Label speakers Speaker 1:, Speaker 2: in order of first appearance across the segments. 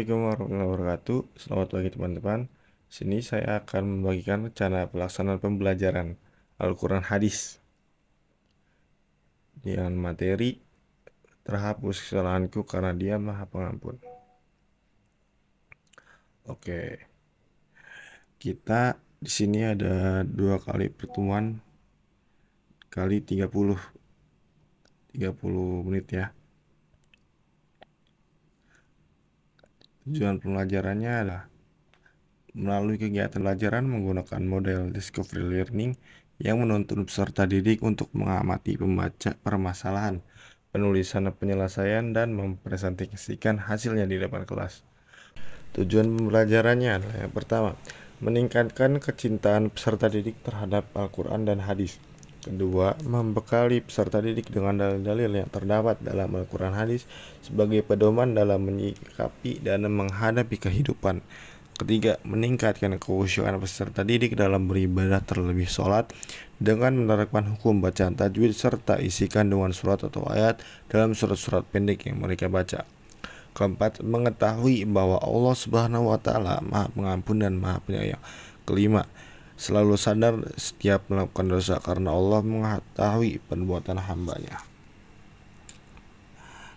Speaker 1: Assalamualaikum warahmatullahi wabarakatuh. Selamat pagi teman-teman. Sini saya akan membagikan cara pelaksanaan pembelajaran Al-Quran Hadis dengan materi terhapus kesalahanku karena Dia Maha Pengampun. Oke, kita di sini ada 2 kali pertemuan kali 30 menit ya. Tujuan pembelajarannya adalah melalui kegiatan pelajaran menggunakan model discovery learning yang menuntun peserta didik untuk mengamati membaca permasalahan, penulisan dan penyelesaian, dan mempresentasikan hasilnya di depan kelas. Tujuan pembelajarannya adalah yang pertama, meningkatkan kecintaan peserta didik terhadap Al-Quran dan hadis. Kedua, membekali peserta didik dengan dalil-dalil yang terdapat dalam Al-Quran hadis sebagai pedoman dalam menyikapi dan menghadapi kehidupan. Ketiga, meningkatkan kekhusyuan peserta didik dalam beribadah terlebih sholat dengan menerapkan hukum bacaan tajwid serta isi kandungan surat atau ayat dalam surat-surat pendek yang mereka baca. Keempat, mengetahui bahwa Allah Subhanahu wa Ta'ala Maha Pengampun dan Maha Penyayang. Kelima, selalu sadar setiap melakukan dosa karena Allah mengetahui perbuatan hambanya.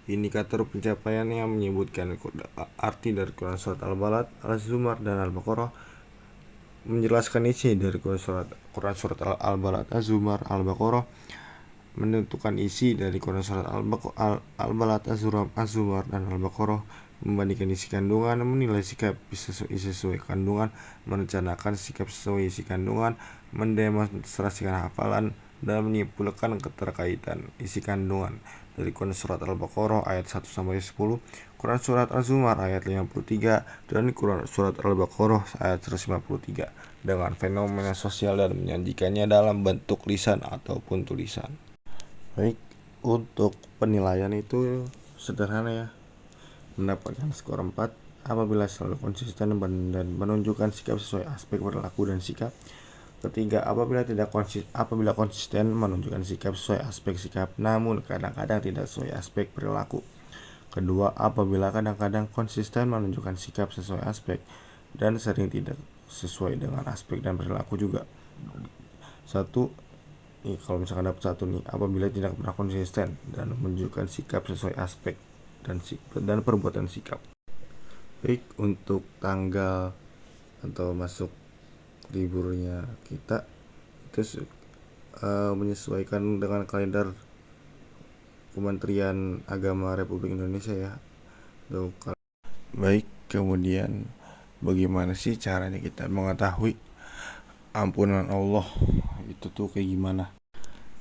Speaker 1: Indikator pencapaiannya menyebutkan arti dari Quran Surat Al-Balad, Al-Zumar, dan Al-Baqarah. Menjelaskan isi dari Quran Surat Al-Balad, Al-Zumar, Al-Baqarah. Menentukan isi dari Quran Surat Al-Balad, Az-Zumar, dan Al-Baqarah. Membandingkan isi kandungan, menilai sikap sesuai kandungan, merencanakan sikap sesuai isi kandungan, mendemonstrasikan hafalan, dan menyimpulkan keterkaitan isi kandungan dari Quran Surat Al-Baqarah ayat 1-10, Quran Surat Al-Zumar ayat 53, dan Quran Surat Al-Baqarah ayat 153 dengan fenomena sosial dan menyajikannya dalam bentuk lisan ataupun tulisan. Baik, untuk penilaian itu sederhana ya. Mendapatkan skor 4 apabila selalu konsisten dan menunjukkan sikap sesuai aspek perilaku dan sikap. Ketiga, apabila konsisten menunjukkan sikap sesuai aspek sikap namun kadang-kadang tidak sesuai aspek perilaku. Kedua, apabila kadang-kadang konsisten menunjukkan sikap sesuai aspek dan sering tidak sesuai dengan aspek dan perilaku juga. Kalau misalkan dapat 1 nih, apabila tidak pernah konsisten dan menunjukkan sikap sesuai aspek dan perbuatan sikap. Baik, untuk tanggal atau masuk liburnya kita itu menyesuaikan dengan kalender Kementerian Agama Republik Indonesia ya. Baik, kemudian bagaimana sih caranya kita mengetahui ampunan Allah itu tuh kayak gimana?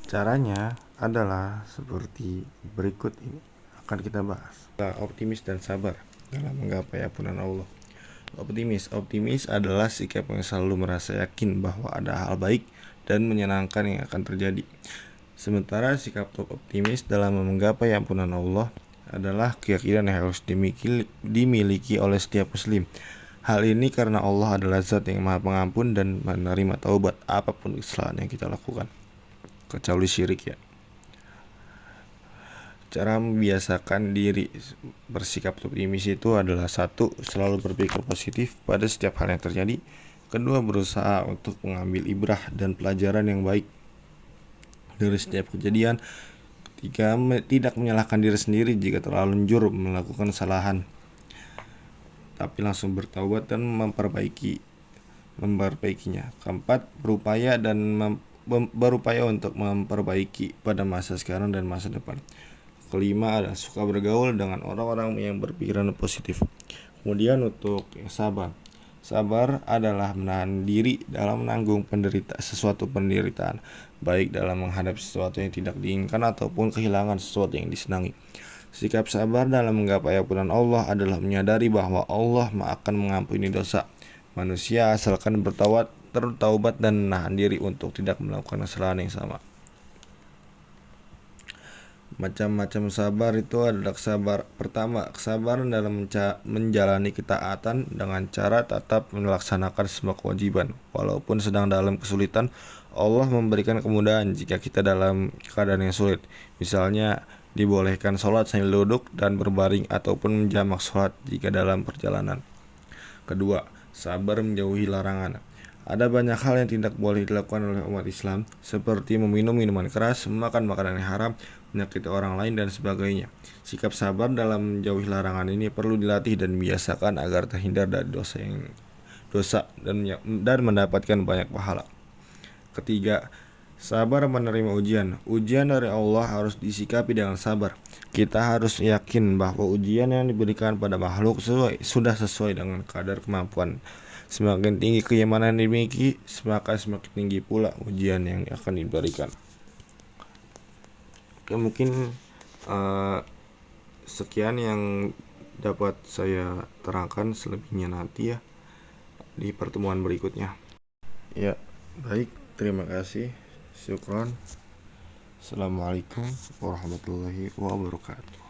Speaker 1: Caranya adalah seperti berikut ini, akan kita bahas. Optimis dan sabar dalam menggapai ampunan Allah. Optimis adalah sikap yang selalu merasa yakin bahwa ada hal baik dan menyenangkan yang akan terjadi. Sementara sikap optimis dalam menggapai ampunan Allah adalah keyakinan yang harus dimiliki oleh setiap muslim. Hal ini karena Allah adalah zat yang maha pengampun dan menerima taubat apapun kesalahan yang kita lakukan, kecuali syirik ya. Cara membiasakan diri bersikap optimis itu adalah 1. Selalu berpikir positif pada setiap hal yang terjadi. Kedua, berusaha untuk mengambil ibrah dan pelajaran yang baik dari setiap kejadian. Ketiga, tidak menyalahkan diri sendiri jika terlanjur melakukan kesalahan, tapi langsung bertaubat dan memperbaikinya. Keempat, berupaya untuk memperbaiki pada masa sekarang dan masa depan. Kelima, adalah suka bergaul dengan orang-orang yang berpikiran positif. Kemudian untuk sabar. Sabar adalah menahan diri dalam menanggung sesuatu penderitaan, baik dalam menghadapi sesuatu yang tidak diinginkan ataupun kehilangan sesuatu yang disenangi. Sikap sabar dalam menggapai ampunan Allah adalah menyadari bahwa Allah akan mengampuni dosa manusia asalkan bertaubat dan menahan diri untuk tidak melakukan kesalahan yang sama. Macam-macam sabar itu adalah pertama, kesabaran dalam menjalani ketaatan dengan cara tetap melaksanakan semua kewajiban walaupun sedang dalam kesulitan. Allah memberikan kemudahan jika kita dalam keadaan yang sulit. Misalnya Dibolehkan sholat sambil duduk dan berbaring ataupun menjamak sholat jika dalam perjalanan. Kedua, sabar menjauhi larangan. Ada banyak hal yang tidak boleh dilakukan oleh umat Islam, seperti meminum minuman keras, makan makanan yang haram, menyakiti orang lain, dan sebagainya. Sikap sabar dalam menjauhi larangan ini perlu dilatih dan dibiasakan agar terhindar dari dosa dan mendapatkan banyak pahala. Ketiga, sabar menerima ujian. Ujian dari Allah harus disikapi dengan sabar. Kita harus yakin bahwa ujian yang diberikan pada makhluk sudah sesuai dengan kadar kemampuan. Semakin tinggi keimanan yang dimiliki, maka semakin tinggi pula ujian yang akan diberikan. Oke, mungkin sekian yang dapat saya terangkan, selebihnya nanti ya di pertemuan berikutnya. Ya, baik, terima kasih. Syukron. Assalamualaikum warahmatullahi wabarakatuh.